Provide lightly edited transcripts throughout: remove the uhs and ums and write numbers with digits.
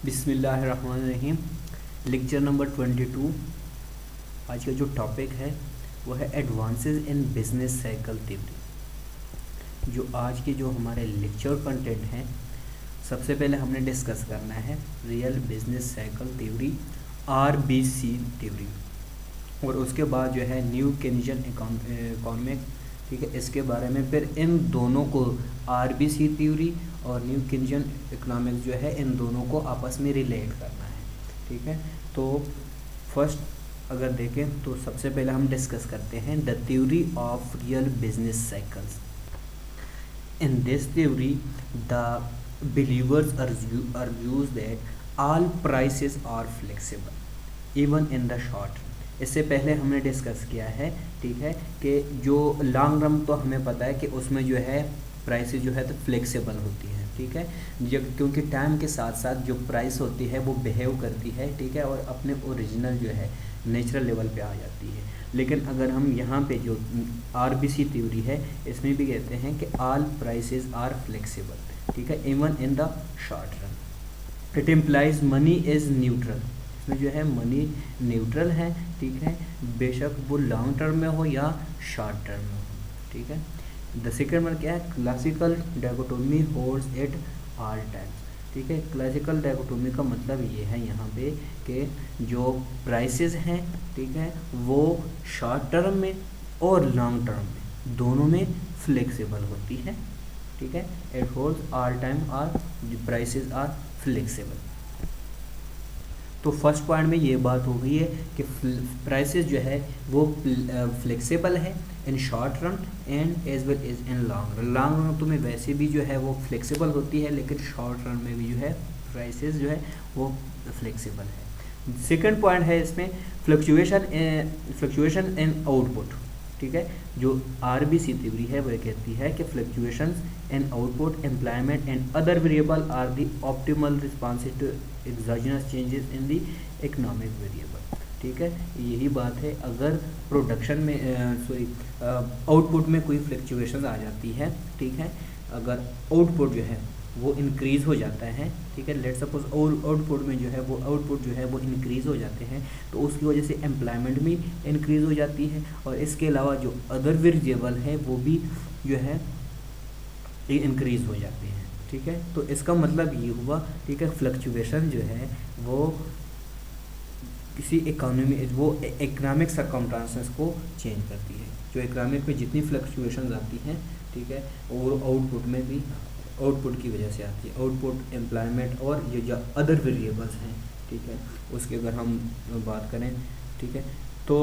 बिस्मिल्लाहिर्रहमानिर्रहीम। Lecture number 22। आज का जो टॉपिक है वो है advances in business cycle theory. जो आज के जो हमारे लेक्चर कंटेंट हैं, सबसे पहले हमने डिस्कस करना है real business cycle theory RBC theory, और उसके बाद जो है न्यू केनियन इकोनॉमिक, ठीक है, इसके बारे में। फिर इन दोनों को RBC थ्योरी और न्यू केनियन इकोनॉमिक्स जो है इन दोनों को आपस में रिलेट करना है, ठीक है। तो फर्स्ट अगर देखें तो सबसे पहले हम डिस्कस करते हैं the theory of real business cycles. In this theory the believers argues that all prices are flexible even in the short। इससे पहले हमने डिस्कस किया है, ठीक है, कि जो लॉन्ग रन तो हमें पता है कि उसमें जो है प्राइसेस जो है तो फ्लेक्सिबल होती है, ठीक है, क्योंकि टाइम के साथ साथ जो प्राइस होती है वो बिहेव करती है, ठीक है, और अपने ओरिजिनल जो है नेचुरल लेवल पे आ जाती है। लेकिन अगर हम यहाँ पे जो RBC थ्योरी है इसमें भी कहते हैं कि ऑल प्राइसेस आर फ्लेक्सिबल, ठीक है, even in the short run. It implies money is neutral. इसमें जो है मनी न्यूट्रल है, ठीक है, बेशक वो लॉन्ग टर्म में हो या शॉर्ट टर्म में हो, ठीक है। द सेकेंड वन क्या है, classical dichotomy holds it all times, ठीक है। क्लासिकल डायकोटोमी का मतलब ये है यहाँ पे कि जो प्राइसेस हैं, ठीक है, वो शॉर्ट टर्म में और लॉन्ग टर्म में दोनों में फ्लेक्सिबल होती है, ठीक है। इट होल्ड्स ऑल टाइम और प्राइसेस आर फ्लेक्सिबल। तो फर्स्ट पॉइंट में ये बात हो गई है कि प्राइसेस जो है वो फ्लेक्सिबल है in short run and as well as in long run. Long run तो में वैसे भी जो है वो फ्लेक्सिबल होती है, लेकिन शॉर्ट रन में भी जो है प्राइसेस जो है वो फ्लेक्सिबल है। सेकंड पॉइंट है इसमें फ्लक्चुएशन इन आउटपुट, ठीक है। जो RBC थ्योरी है वो कहती है कि fluctuations in output, employment and other variable are the optimal responses to exogenous changes in the economic variable, ठीक है। यही बात है, अगर प्रोडक्शन में आउटपुट में कोई फ्लक्चुएशन आ जाती है, ठीक है, अगर आउटपुट जो है वो इंक्रीज़ हो जाता है, ठीक है, लेट सपोज आउटपुट में जो है वो आउटपुट जो है वो इंक्रीज़ हो जाते हैं, तो उसकी वजह से एम्प्लॉयमेंट भी इंक्रीज़ हो जाती है, और इसके अलावा जो अदर वेरिएबल है वो भी जो है इंक्रीज़ हो जाते हैं, ठीक है। तो इसका मतलब ये हुआ, ठीक है, फ्लक्चुएशन जो है वो किसी इकोनॉमिक सर्कमस्टांसेस को चेंज करती है। जो इकोनॉमिक में जितनी फ्लक्चुएशन आती हैं, ठीक है, और आउटपुट में भी आउटपुट की वजह से आती है, आउटपुट, एम्प्लॉयमेंट और ये जो अदर वेरिएबल्स हैं, ठीक है, उसकी अगर हम बात करें, ठीक है। तो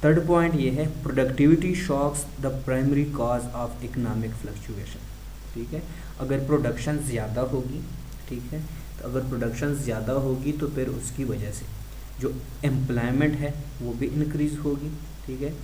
थर्ड पॉइंट ये है productivity shocks the primary cause of economic fluctuation, ठीक है। अगर प्रोडक्शन ज़्यादा होगी, ठीक है, तो अगर प्रोडक्शन ज़्यादा होगी तो फिर उसकी वजह से जो एम्प्लॉयमेंट है वो भी इंक्रीज़ होगी, ठीक है।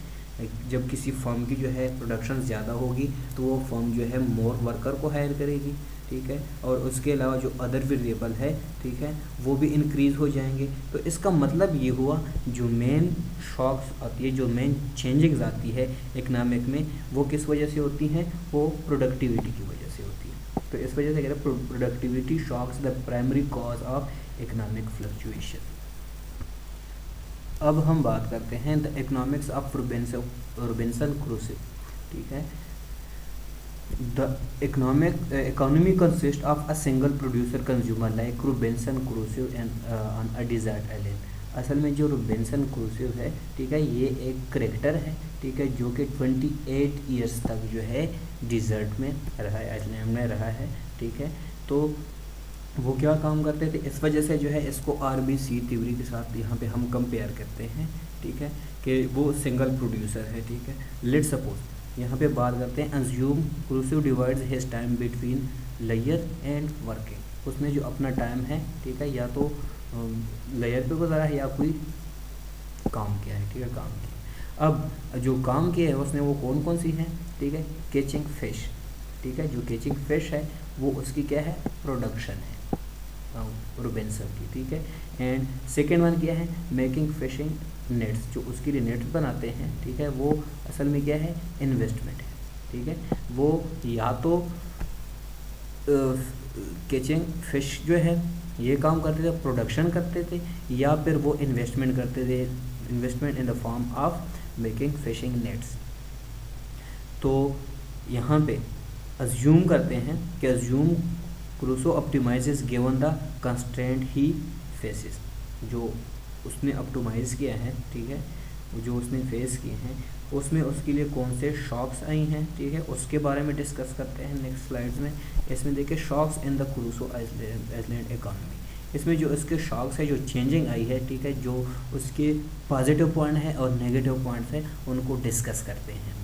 जब किसी फर्म की जो है प्रोडक्शन ज़्यादा होगी तो वो फर्म जो है मोर वर्कर को हायर करेगी, ठीक है, और उसके अलावा जो अदर वेरिएबल है, ठीक है, वो भी इंक्रीज़ हो जाएंगे। तो इसका मतलब ये हुआ जो मेन शॉक्स आती है, जो मेन चेंजिंग्स आती है इकोनॉमिक में, वो किस वजह से होती हैं, वो प्रोडक्टिविटी की वजह से होती है। तो इस वजह से कह रहे हैं productivity shocks the primary cause of economic fluctuation. अब हम बात करते हैं the economics of Robinson Crusoe, ठीक है। The economy consist of a single producer consumer like Robinson Crusoe and on a desert island. असल में जो रोबिन्सन क्रूसो है, ठीक है, ये एक करेक्टर है, ठीक है, जो कि 28 ईयर्स तक जो है डिजर्ट में रहा है, आइलैंड में रहा है, ठीक है। तो वो क्या काम करते थे, इस वजह से जो है इसको RBC थ्योरी के साथ यहाँ पे हम कंपेयर करते हैं, ठीक है, कि वो सिंगल प्रोड्यूसर है, ठीक है। लेट सपोज यहाँ पे बात करते हैं assume Crusoe divides his time between layer and working. उसने जो अपना टाइम है, ठीक है, या तो लेयर पे गुजारा है या कोई काम किया है, ठीक है, काम किया। अब जो काम किया है उसने वो कौन कौन सी हैं, ठीक है, कैचिंग फिश, ठीक है, जो कैचिंग फिश है वो उसकी क्या है, प्रोडक्शन है रोबिन्सन की, ठीक है। एंड सेकेंड वन क्या है, मेकिंग फिशिंग नेट्स, जो उसके लिए नेट्स बनाते हैं, ठीक है, वो असल में क्या है, इन्वेस्टमेंट है, ठीक है। वो या तो कैचिंग फिश जो है ये काम करते थे, प्रोडक्शन करते थे, या फिर वो इन्वेस्टमेंट करते थे, investment in the form of making fishing nets. तो यहाँ पे अज्यूम करते हैं कि assume Crusoe optimises given the constraint he faces, जो उसने ऑप्टिमाइज़ किया है, ठीक है, जो उसने फेस किए हैं, उसमें उसके लिए कौन से शॉक्स आई हैं, ठीक है, उसके बारे में डिस्कस करते हैं नेक्स्ट स्लाइड्स में। इसमें देखिए shocks in the Crusoe island economy, इसमें जो इसके शॉक्स है, जो चेंजिंग आई है, ठीक है, जो उसके पॉजिटिव पॉइंट है और नेगेटिव पॉइंट्स है, उनको डिस्कस करते हैं।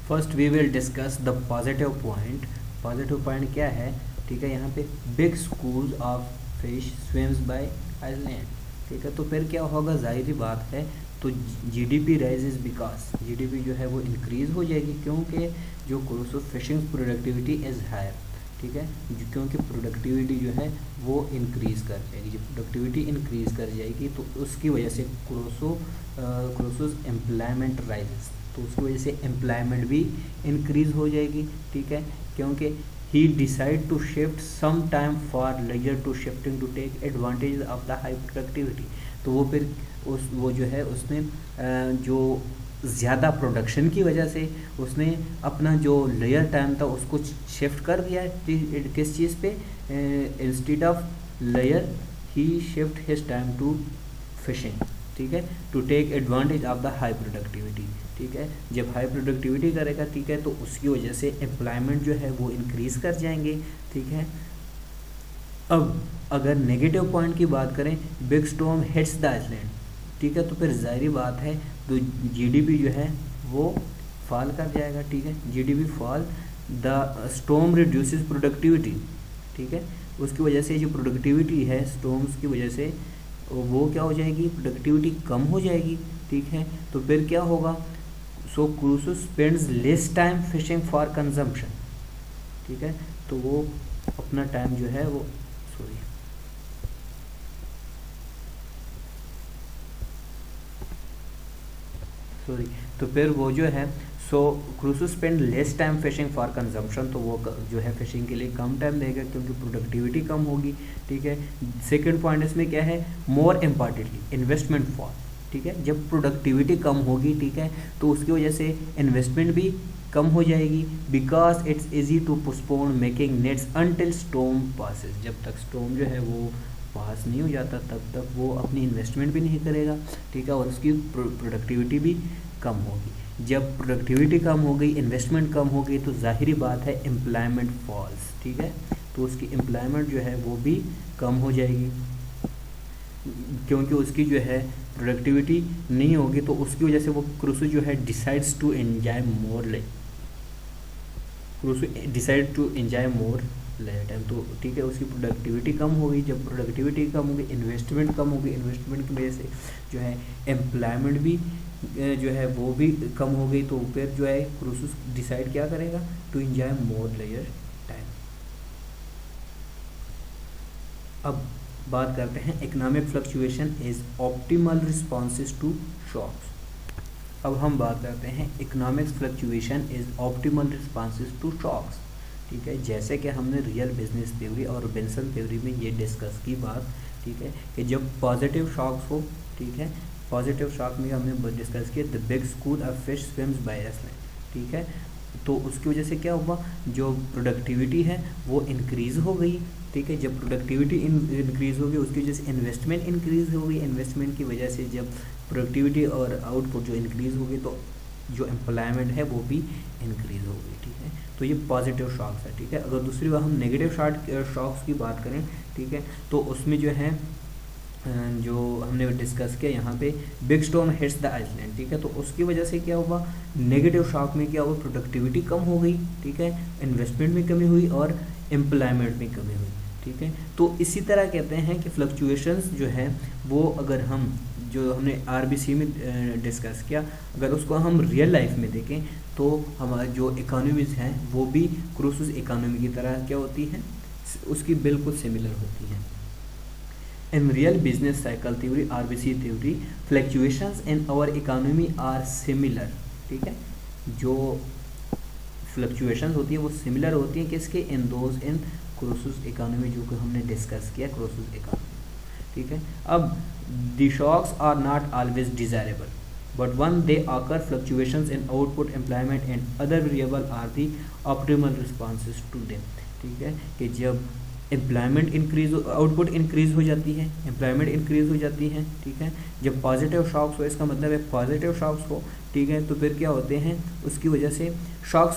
First we will discuss the positive point. Positive point क्या है, ठीक है, यहाँ पे big school of fish swims by island, ठीक है। तो फिर क्या होगा, जाहिर बात है, तो जीडीपी राइजेस बिकॉज जीडीपी जो है वो इंक्रीज़ हो जाएगी, क्योंकि जो Crusoe fishing productivity is higher, ठीक है, क्योंकि प्रोडक्टिविटी जो है वो इंक्रीज़ कर जाएगी। जब प्रोडक्टिविटी इंक्रीज़ कर जाएगी तो उसकी वजह से क्रूसोज एम्प्लॉयमेंट राइजेस, तो उसकी वजह से एम्प्लॉयमेंट भी इंक्रीज़ हो जाएगी, ठीक है, क्योंकि he decide to shift some time for leisure to shifting to take advantage of the high productivity। तो वो फिर वो जो है उसने जो ज़्यादा प्रोडक्शन की वजह से उसने अपना जो लेयर टाइम था उसको शिफ्ट कर दिया है किस चीज़ पे, इंस्टेड ऑफ लेयर ही shift his time to fishing, ठीक है, to take advantage of the high productivity, ठीक है। जब हाई प्रोडक्टिविटी करेगा, ठीक है, तो उसकी वजह से एम्प्लॉयमेंट जो है वो इंक्रीज़ कर जाएंगे, ठीक है। अब अगर नेगेटिव पॉइंट की बात करें, big storm hits the island, ठीक है, तो फिर जाहिर बात है तो जीडीपी जो है वो फॉल कर जाएगा, ठीक है, GDP fall, the storm reduces productivity, ठीक है, उसकी वजह से जो प्रोडक्टिविटी है स्टॉर्म्स की वजह से वो क्या हो जाएगी, प्रोडक्टिविटी कम हो जाएगी, ठीक है। तो फिर क्या होगा, so Crusoe spends less time fishing for consumption, ठीक है, तो वो अपना टाइम जो है वो सॉरी तो फिर वो जो है so Crusoe spend less time fishing for consumption, तो वो जो है फिशिंग के लिए कम टाइम देगा क्योंकि प्रोडक्टिविटी कम होगी, ठीक है। सेकंड पॉइंट इसमें क्या है, मोर इम्पॉर्टेंटली इन्वेस्टमेंट फॉल, ठीक है, जब प्रोडक्टिविटी कम होगी, ठीक है, तो उसकी वजह से इन्वेस्टमेंट भी कम हो जाएगी, because it's easy to postpone making nets until storm passes, जब तक स्टॉर्म जो है वो पास नहीं हो जाता तब तक वो अपनी इन्वेस्टमेंट भी नहीं करेगा, ठीक है, और उसकी प्रोडक्टिविटी भी कम होगी। जब प्रोडक्टिविटी कम हो गई, इन्वेस्टमेंट कम हो गई, तो जाहिर बात है एम्प्लॉयमेंट फॉल्स, ठीक है, तो उसकी एम्प्लॉयमेंट जो है वो भी कम हो जाएगी, क्योंकि उसकी जो है प्रोडक्टिविटी नहीं होगी, तो उसकी वजह से वो क्रूसो जो है decides to enjoy more like Crusoe decide to enjoy more लेयर टाइम, तो ठीक है, उसकी प्रोडक्टिविटी कम होगी, जब प्रोडक्टिविटी कम होगी इन्वेस्टमेंट कम होगी, इन्वेस्टमेंट की वजह से जो है एम्प्लॉयमेंट भी जो है वो भी कम हो गई, तो फिर जो है क्रूसो डिसाइड क्या करेगा, टू एंजॉय मोर लेयर टाइम। अब बात करते हैं economic fluctuation is optimal responses to shocks. अब हम बात करते हैं economic fluctuation is optimal responses to shocks, ठीक है, जैसे कि हमने रियल बिजनेस थ्योरी और रोबिन्सन थ्योरी में ये डिस्कस की बात, ठीक है, कि जब पॉजिटिव शॉक्स हो, ठीक है, पॉजिटिव शॉक में हमने डिस्कस किया the big school of fish swims by island, ठीक है, तो उसकी वजह से क्या हुआ, जो प्रोडक्टिविटी है वो इंक्रीज़ हो गई, ठीक है, जब प्रोडक्टिविटी इंक्रीज़ हो गई उसकी वजह से इन्वेस्टमेंट इंक्रीज़ हो गई, इन्वेस्टमेंट की वजह से जब प्रोडक्टिविटी और आउटपुट जो इंक्रीज़ हो गई तो जो एम्प्लॉयमेंट है वो भी इंक्रीज़ हो गई, ठीक है, तो ये पॉजिटिव शॉक्स है, ठीक है। अगर दूसरी बार हम नेगेटिव शॉक्स की बात करें, ठीक है, तो उसमें जो है जो हमने डिस्कस किया यहाँ पे big storm hits the island, ठीक है, तो उसकी वजह से क्या हुआ, नेगेटिव शॉक में क्या हुआ, प्रोडक्टिविटी कम हो गई, ठीक है, इन्वेस्टमेंट में कमी हुई और एम्प्लॉयमेंट में कमी हुई, ठीक है। तो इसी तरह कहते हैं कि फ्लक्चुएशंस जो है वो अगर हम जो हमने आरबीसी में डिस्कस किया, अगर उसको हम रियल लाइफ में देखें तो हमारी जो इकोनॉमीज़ हैं वो भी क्रूसो इकोनॉमी की तरह क्या होती हैं, उसकी बिल्कुल सिमिलर होती हैं। In real business cycle theory RBC theory fluctuations in our economy are similar, ठीक है, जो fluctuations होती है वो similar होती हैं किसके, in those in क्रोसस इकोनॉमी जो कि हमने डिस्कस किया, क्रोसस इकोनॉमी, ठीक है। अब the shocks are not always desirable but when they occur fluctuations in output employment and other variable are the optimal responses to them, ठीक है। कि जब एम्प्लॉयमेंट इंक्रीज, आउटपुट इंक्रीज हो जाती है, एम्प्लॉयमेंट इंक्रीज हो जाती है, ठीक है। जब पॉजिटिव शॉक्स हो, इसका मतलब है पॉजिटिव शॉक्स हो, ठीक है, तो फिर क्या होते हैं, उसकी वजह से शॉक्स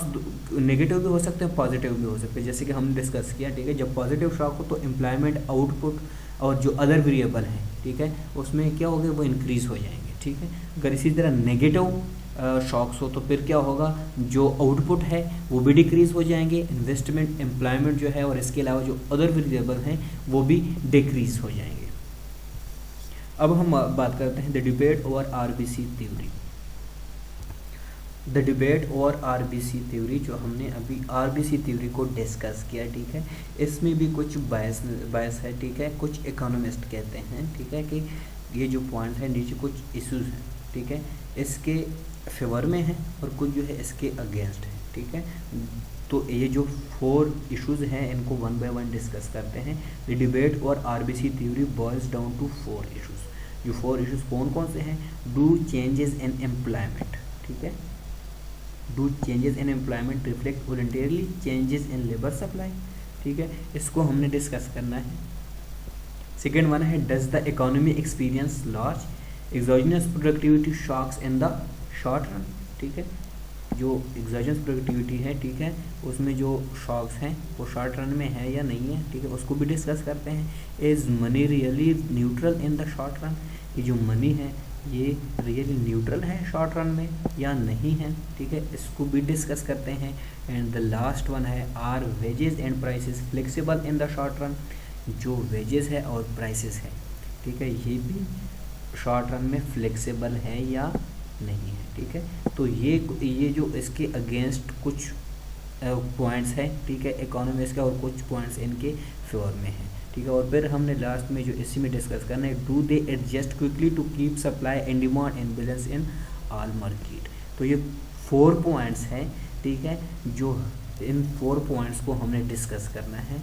नेगेटिव भी हो सकते हैं, पॉजिटिव भी हो सकते हैं, जैसे कि हमने डिस्कस किया, ठीक है। जब पॉजिटिव शॉक हो तो एम्प्लॉयमेंट, आउटपुट और जो अदर वेरिएबल हैं, ठीक है, उसमें क्या होगा, वो इंक्रीज हो जाएंगे, ठीक है। अगर इसी तरह नेगेटिव शॉक्स हो तो फिर क्या होगा, जो आउटपुट है वो भी डिक्रीज हो जाएंगे, इन्वेस्टमेंट, एम्प्लॉयमेंट जो है और इसके अलावा जो अदर वेरिएबल हैं वो भी डिक्रीज हो जाएंगे। अब हम बात करते हैं the debate over RBC theory. The debate over RBC theory, जो हमने अभी आरबीसी थ्योरी को डिस्कस किया, ठीक है। इसमें भी कुछ बायस है, ठीक है, कुछ इकोनॉमिस्ट कहते हैं, ठीक है, कि ये जो पॉइंट है नीचे कुछ इश्यूज हैं, ठीक है, इसके फेवर में है और कुछ जो है इसके अगेंस्ट है, ठीक है। तो ये जो 4 इश्यूज हैं इनको वन बाय वन डिस्कस करते हैं। द डिबेट और RBC theory boils down to 4 issues. जो 4 इश्यूज कौन कौन से हैं, डू चेंजेस इन एम्प्लॉयमेंट, ठीक है, do changes in employment reflect voluntarily changes in labour supply, ठीक है, इसको हमने डिस्कस करना है। सेकेंड वन है does the economy experience large exogenous productivity shocks in the short run, ठीक है। जो एक्सोजेनस प्रोडक्टिविटी है, ठीक है, उसमें जो शॉक्स हैं वो शॉर्ट रन में है या नहीं है, ठीक है, उसको भी डिस्कस करते हैं। Is money really neutral in the short run, ये जो मनी है ये रियली न्यूट्रल है शॉर्ट रन में या नहीं है, ठीक है, इसको भी डिस्कस करते हैं। एंड द लास्ट वन है are wages and prices flexible in the short run, जो वेजेस है और प्राइसेस है, ठीक है, ये भी शॉर्ट रन में फ्लेक्सिबल है या नहीं है, ठीक है। तो ये जो इसके अगेंस्ट कुछ पॉइंट्स हैं, ठीक है, इकोनॉमिक्स के, और कुछ पॉइंट्स इनके फेवर में हैं, ठीक है। और फिर हमने लास्ट में जो इसी में डिस्कस करना है, do they adjust quickly to keep supply and demand in balance in all market. तो ये 4 पॉइंट्स हैं, ठीक है, जो इन 4 पॉइंट्स को हमने डिस्कस करना है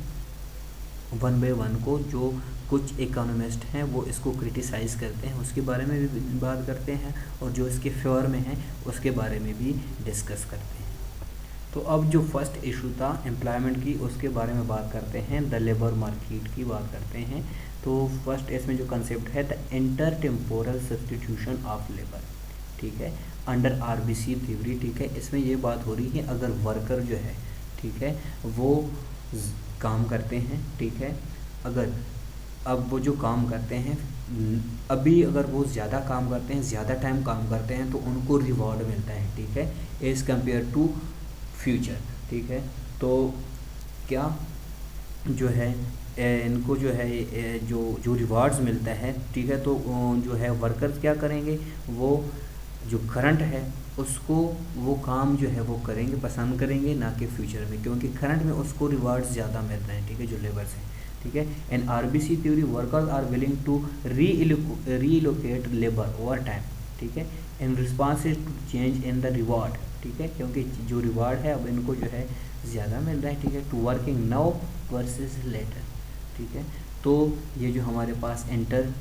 वन बाय वन को। जो कुछ इकोनॉमिस्ट हैं वो इसको क्रिटिसाइज़ करते हैं, उसके बारे में भी बात करते हैं, और जो इसके फेवर में हैं उसके बारे में भी डिस्कस करते हैं। तो अब जो फर्स्ट इशू था एम्प्लॉयमेंट की, उसके बारे में बात करते हैं, द लेबर मार्केट की बात करते हैं। तो फर्स्ट इसमें जो कंसेप्ट है the inter temporal substitution of labour, ठीक है, अंडर आरबीसी थ्योरी, ठीक है। इसमें ये बात हो रही है अगर वर्कर जो है, ठीक है, वो काम करते हैं, ठीक है, अगर अब वो जो काम करते हैं अभी अगर वो ज़्यादा काम करते हैं, ज़्यादा टाइम काम करते हैं तो उनको रिवॉर्ड मिलता है, ठीक है, एज़ कम्पेयर टू फ्यूचर, ठीक है। तो क्या जो है इनको जो है जो रिवार्ड्स मिलता है, ठीक है, तो जो है वर्कर्स क्या करेंगे, वो जो करंट है उसको वो काम जो है वो करेंगे, पसंद करेंगे, ना कि फ्यूचर में, क्योंकि करंट में उसको रिवार्ड्स ज़्यादा मिल रहे हैं, ठीक है, जो लेबर्स हैं, ठीक है। And RBC theory workers are willing to relocate labour over time, ठीक है, in response to change in the reward, ठीक है, क्योंकि जो रिवार्ड है अब इनको जो है ज़्यादा मिल रहा है, ठीक है, to working now versus later, ठीक है। तो ये जो हमारे पास इंटर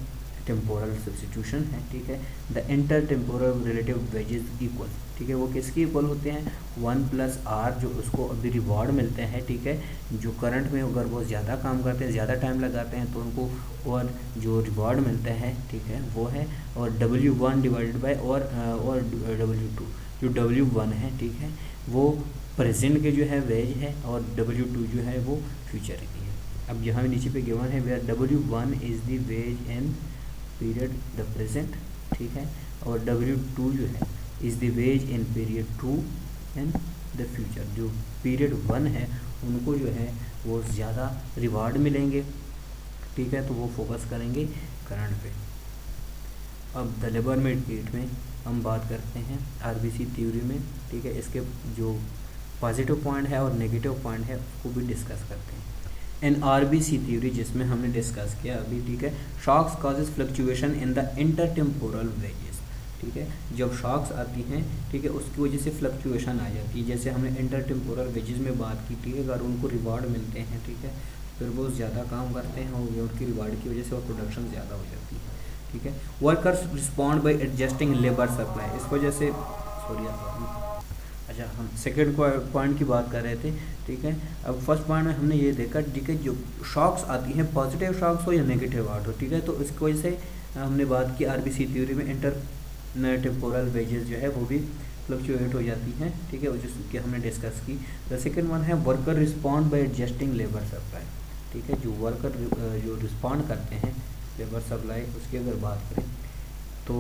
टेम्पोरल सब्स्टिट्यूशन है, ठीक है, the inter temporal relative wages equal, ठीक है, वो किसके इक्वल होते हैं, 1 प्लस आर, जो उसको अभी रिवॉर्ड मिलते हैं, ठीक है, जो करंट में अगर वो ज़्यादा काम करते हैं, ज़्यादा टाइम लगाते हैं तो उनको और जो रिवॉर्ड मिलता है, ठीक है, वो है, और W1 डिवाइडेड बाय और W2, जो W1 है, ठीक है, वो प्रेजेंट के जो है वेज है, और W2 जो है वो फ्यूचर की है। अब यहाँ नीचे पे गिवन है where W1 is the wage in period the present, ठीक है, और W2 जो है is the wage in period 2 in the future. जो पीरियड 1 है उनको जो है वो ज़्यादा रिवार्ड मिलेंगे, ठीक है, तो वो फोकस करेंगे करंट पे। अब द लेबर मार्केट में हम बात करते हैं आरबीसी थ्योरी में, ठीक है, इसके जो पॉजिटिव पॉइंट है और नेगेटिव पॉइंट है उसको भी डिस्कस करते हैं। इन आरबीसी थ्योरी जिसमें हमने डिस्कस किया अभी, ठीक है, shocks causes fluctuation in the intertemporal wages, ठीक है। जब शॉक्स आती हैं, ठीक है, उसकी वजह से फ्लक्चुएशन आ जाती है। जैसे हमने इंटर टेम्पोरल वेजेस में बात की, ठीक है, अगर उनको रिवार्ड मिलते हैं, ठीक है, फिर वो ज़्यादा काम करते हैं और उनकी रिवार्ड की वजह से और प्रोडक्शन ज़्यादा हो जाती है, ठीक है। Workers respond bye adjusting labour supply, इस वजह से अच्छा, हम सेकेंड पॉइंट की बात कर रहे थे, ठीक है। अब फर्स्ट पॉइंट में हमने ये देखा, ठीक है, जो शॉक्स आती हैं, पॉजिटिव शॉक्स हो या नेगेटिव आउट हो, ठीक है, तो इसकी वजह से हमने बात की आरबीसी थ्योरी में इंटर टेम्पोरल वेजेस जो है वो भी फ्लक्चुएट हो जाती हैं, ठीक है, जिसकी हमने डिस्कस की। द सेकेंड वन है worker respond bye adjusting labour supply, ठीक है, जो वर्कर जो रिस्पॉन्ड करते हैं लेबर सप्लाई, उसकी अगर बात करें तो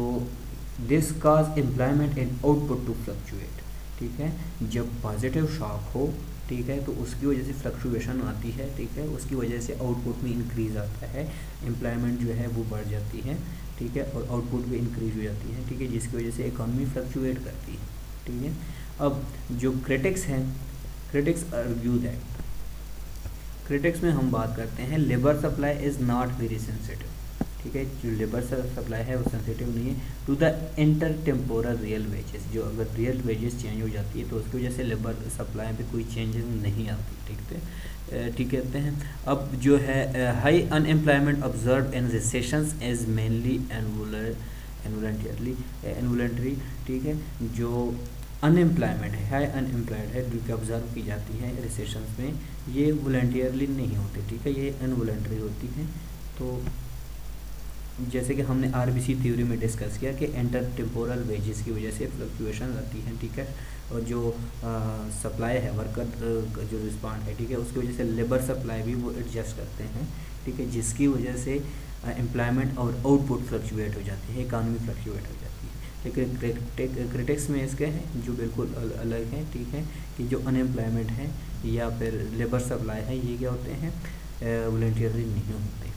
this cause employment and output to fluctuate, ठीक है। जब पॉजिटिव शॉक हो, ठीक है, तो उसकी वजह से फ्लक्चुएशन आती है, ठीक है, उसकी वजह से आउटपुट में इंक्रीज़ आता है, एम्प्लॉयमेंट जो है वो बढ़ जाती है, ठीक है, और आउटपुट भी इंक्रीज हो जाती है, ठीक है, जिसकी वजह से इकॉनमी फ्लक्चुएट करती है, ठीक है। अब जो क्रिटिक्स हैं, क्रिटिक्स आर्ग्यू दैट, क्रिटिक्स में हम बात करते हैं labour supply is not very sensitive, ठीक है, जो लेबर सप्लाई है वो सेंसिटिव नहीं है to the intertemporal real wages. जो अगर रियल वेजेस चेंज हो जाती है तो उसकी वजह से लेबर सप्लाई पे कोई चेंजेस नहीं आती, ठीक कहते हैं। अब जो है high unemployment observe in recessions is mainly involuntary, ठीक है, जो अनएम्प्लॉयमेंट है, हाई अनएम्प्लॉयड है, जो ऑब्जर्व की जाती है रिसेशंस में, ये वॉलंटियरली नहीं होती, ठीक है, ये इनवॉलंटरी होती है। तो जैसे कि हमने आरबीसी थ्योरी में डिस्कस किया कि इंटर टेम्पोरल वेजेस की वजह से फ्लक्चुएशन आती हैं, ठीक है, और जो सप्लाई है, वर्कर जो रिस्पॉन्ड है, ठीक है, उसकी वजह से लेबर सप्लाई भी वो एडजस्ट करते हैं, ठीक है, जिसकी वजह से एम्प्लॉयमेंट और आउटपुट फ्लक्चुएट हो जाती है, इकानमी फ्लक्चुएट हो जाती है। लेकिन क्रिटिक्स में इसके हैं जो बिल्कुल अलग हैं, ठीक है, कि जो अनएम्प्लॉयमेंट है या फिर लेबर सप्लाई है, ये क्या होते हैं, वॉलंटियरली नहीं होते।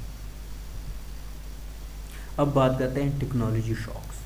अब बात करते हैं टेक्नोलॉजी शॉक्स,